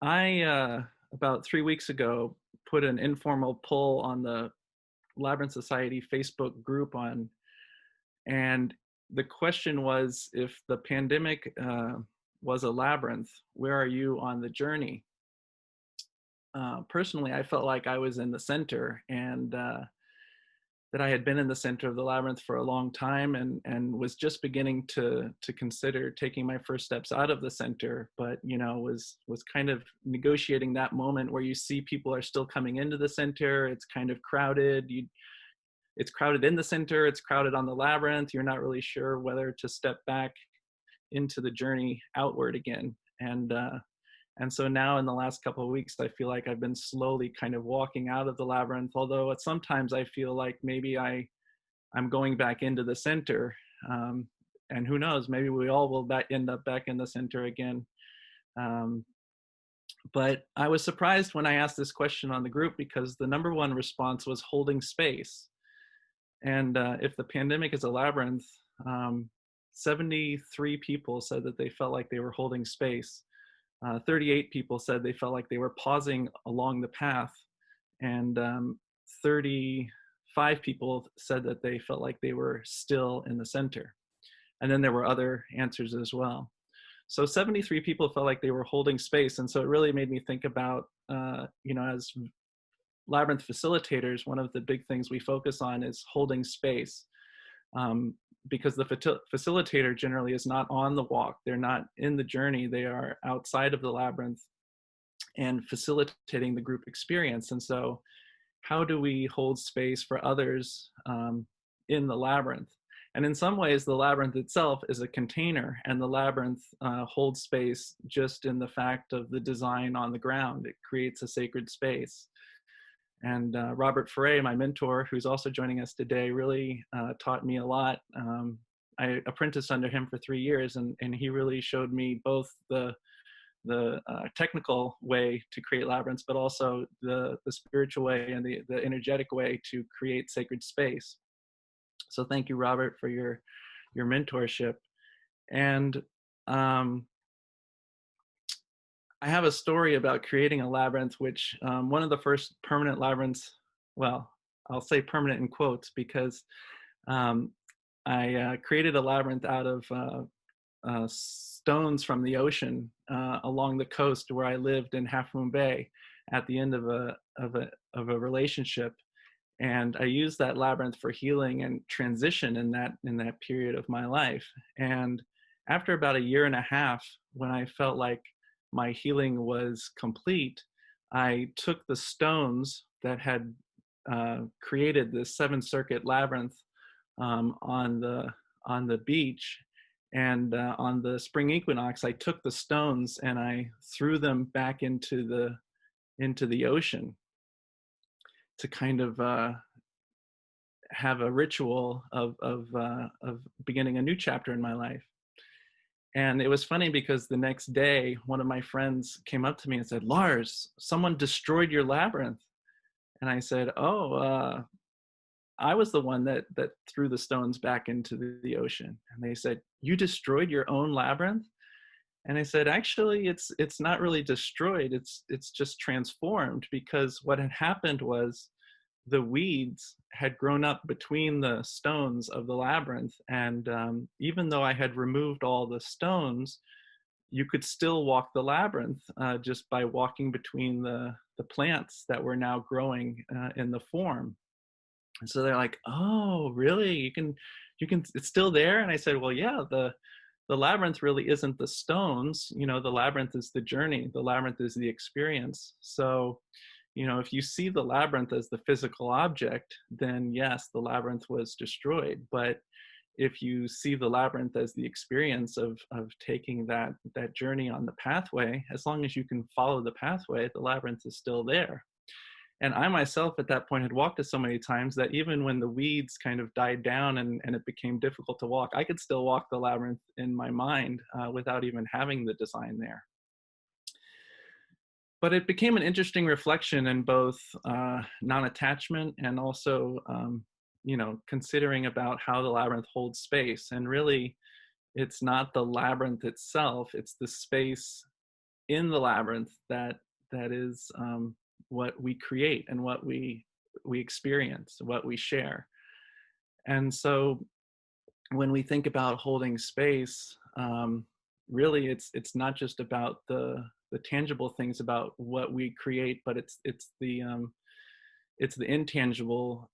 I about 3 weeks ago put an informal poll on the Labyrinth Society Facebook group and the question was, if the pandemic was a labyrinth, where are you on the journey? Personally, I felt like I was in the center, and that I had been in the center of the labyrinth for a long time, and was just beginning to consider taking my first steps out of the center, but was kind of negotiating that moment where you see people are still coming into the center. It's kind of crowded. It's crowded in the center. It's crowded on the labyrinth. You're not really sure whether to step back into the journey outward again. And so now in the last couple of weeks, I feel like I've been slowly kind of walking out of the labyrinth, although at sometimes I feel like maybe I'm going back into the center. Um, and who knows, maybe we all will end up back in the center again. Um, but I was surprised when I asked this question on the group, because the number one response was holding space. And if the pandemic is a labyrinth, um, 73 people said that they felt like they were holding space. 38 people said they felt like they were pausing along the path, and 35 people said that they felt like they were still in the center. And then there were other answers as well. So 73 people felt like they were holding space. And so it really made me think about, as Labyrinth facilitators, one of the big things we focus on is holding space. Um, because the facilitator generally is not on the walk, they're not in the journey, they are outside of the labyrinth and facilitating the group experience. And so how do we hold space for others in the labyrinth? And in some ways, the labyrinth itself is a container, and the labyrinth holds space just in the fact of the design on the ground. It creates a sacred space. And Robert Ferre, my mentor, who's also joining us today, really taught me a lot. I apprenticed under him for 3 years, and he really showed me both the technical way to create labyrinths, but also the spiritual way and the energetic way to create sacred space. So thank you, Robert, for your mentorship. And I have a story about creating a labyrinth, which one of the first permanent labyrinths, well, I'll say permanent in quotes, because um, I created a labyrinth out of stones from the ocean along the coast where I lived in Half Moon Bay at the end of a relationship. And I used that labyrinth for healing and transition in that period of my life. And after about a year and a half, when I felt like my healing was complete, I took the stones that had created this 7-circuit labyrinth on the beach, and on the spring equinox, I took the stones and I threw them back into the ocean to kind of have a ritual of beginning a new chapter in my life. And it was funny because the next day, one of my friends came up to me and said, "Lars, someone destroyed your labyrinth." And I said, "Oh, I was the one that threw the stones back into the ocean." And they said, "You destroyed your own labyrinth?" And I said, "Actually, it's not really destroyed. It's just transformed, because what had happened was the weeds had grown up between the stones of the labyrinth. And even though I had removed all the stones, you could still walk the labyrinth just by walking between the plants that were now growing in the form." And so they're like, "Oh, really? You can, it's still there?" And I said, "Well, yeah, the labyrinth really isn't the stones. The labyrinth is the journey. The labyrinth is the experience. So, if you see the labyrinth as the physical object, then yes, the labyrinth was destroyed. But if you see the labyrinth as the experience of taking that journey on the pathway, as long as you can follow the pathway, the labyrinth is still there." And I myself at that point had walked it so many times that even when the weeds kind of died down and it became difficult to walk, I could still walk the labyrinth in my mind without even having the design there. But it became an interesting reflection in both non-attachment and also, considering about how the labyrinth holds space. And really, it's not the labyrinth itself, it's the space in the labyrinth that is what we create and what we experience, what we share. And so when we think about holding space, really it's not just about the tangible things about what we create, but it's the intangible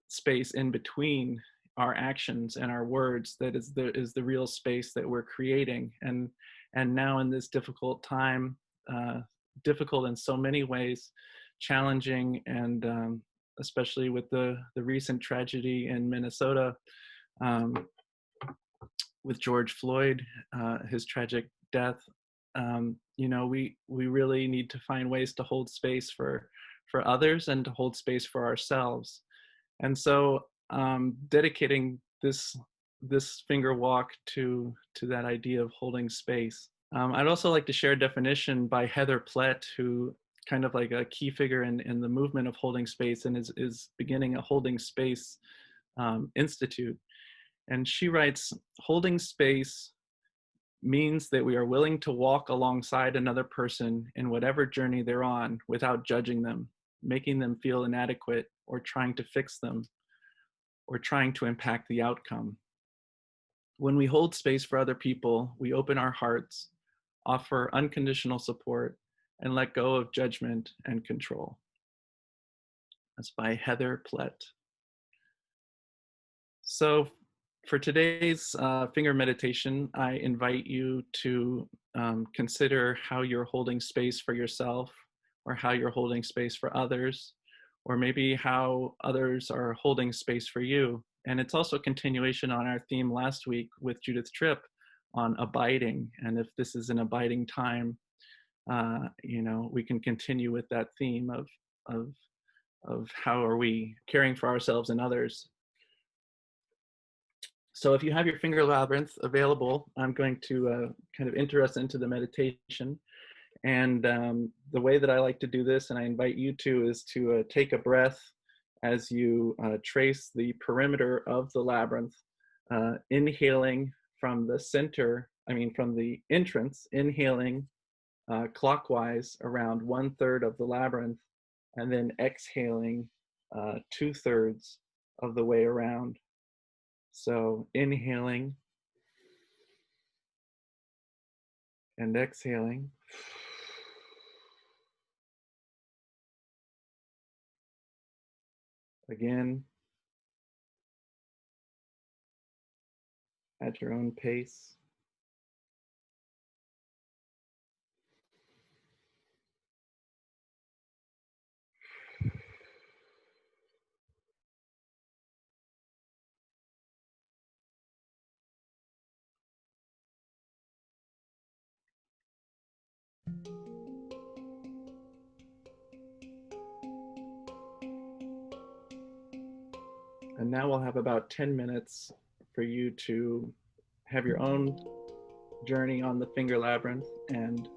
space in between our actions and our words that is the real space that we're creating. And now in this difficult time, difficult in so many ways, challenging, and especially with the recent tragedy in Minnesota, um, with George Floyd, his tragic death. You know, we really need to find ways to hold space for others and to hold space for ourselves. And so, dedicating this finger walk to that idea of holding space. I'd also like to share a definition by Heather Plett, who kind of like a key figure in the movement of holding space, and is beginning a holding space institute. And she writes, holding space means that we are willing to walk alongside another person in whatever journey they're on without judging them, making them feel inadequate, or trying to fix them, or trying to impact the outcome. When we hold space for other people, we open our hearts, offer unconditional support, and let go of judgment and control. That's by Heather Plett. So for today's finger meditation, I invite you to consider how you're holding space for yourself, or how you're holding space for others, or maybe how others are holding space for you. And it's also a continuation on our theme last week with Judith Tripp on abiding. And if this is an abiding time, you know, we can continue with that theme of how are we caring for ourselves and others. So if you have your finger labyrinth available, I'm going to kind of enter us into the meditation. And the way that I like to do this, and I invite you to, is to take a breath as you trace the perimeter of the labyrinth, inhaling from the center, from the entrance, inhaling clockwise around 1/3 of the labyrinth, and then exhaling 2/3 of the way around. So inhaling and exhaling. Again, at your own pace. And now we'll have about 10 minutes for you to have your own journey on the finger labyrinth, and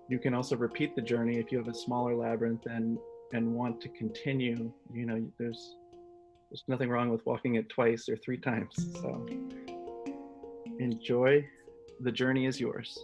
you can also repeat the journey if you have a smaller labyrinth and want to continue. You know, there's nothing wrong with walking it twice or 3 times. So enjoy. The journey is yours.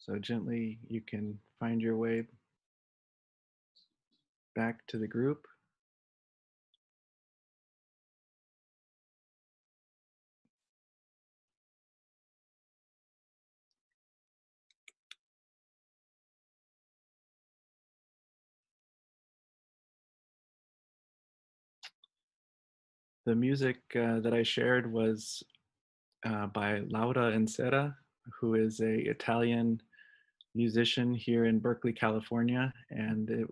So gently, you can find your way back to the group. The music that I shared was by Laura Encera, who is a Italian musician here in Berkeley, California, and it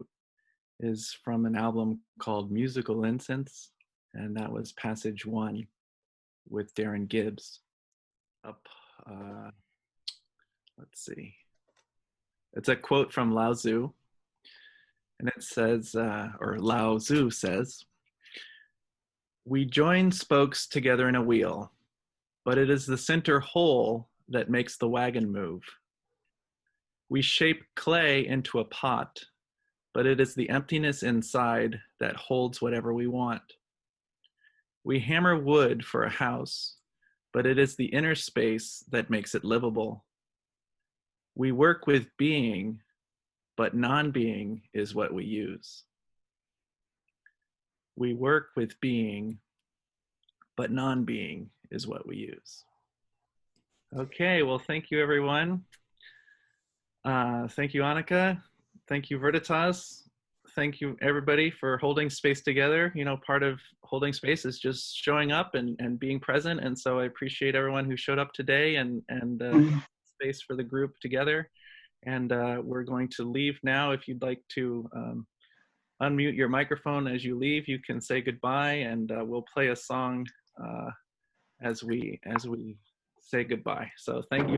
is from an album called Musical Incense, and that was Passage 1 with Darren Gibbs. Up, let's see. It's a quote from Lao Tzu, and it says, or Lao Tzu says, "We join spokes together in a wheel, but it is the center whole that makes the wagon move. We shape clay into a pot, but it is the emptiness inside that holds whatever we want. We hammer wood for a house, but it is the inner space that makes it livable. We work with being, but non-being is what we use. We work with being, but non-being is what we use." Okay, well, thank you, everyone. Thank you, Annika. Thank you, Veritas. Thank you, everybody, for holding space together. You know, part of holding space is just showing up and being present. And so I appreciate everyone who showed up today and space for the group together. And we're going to leave now. If you'd like to unmute your microphone as you leave, you can say goodbye, and we'll play a song as we say goodbye. So thank you.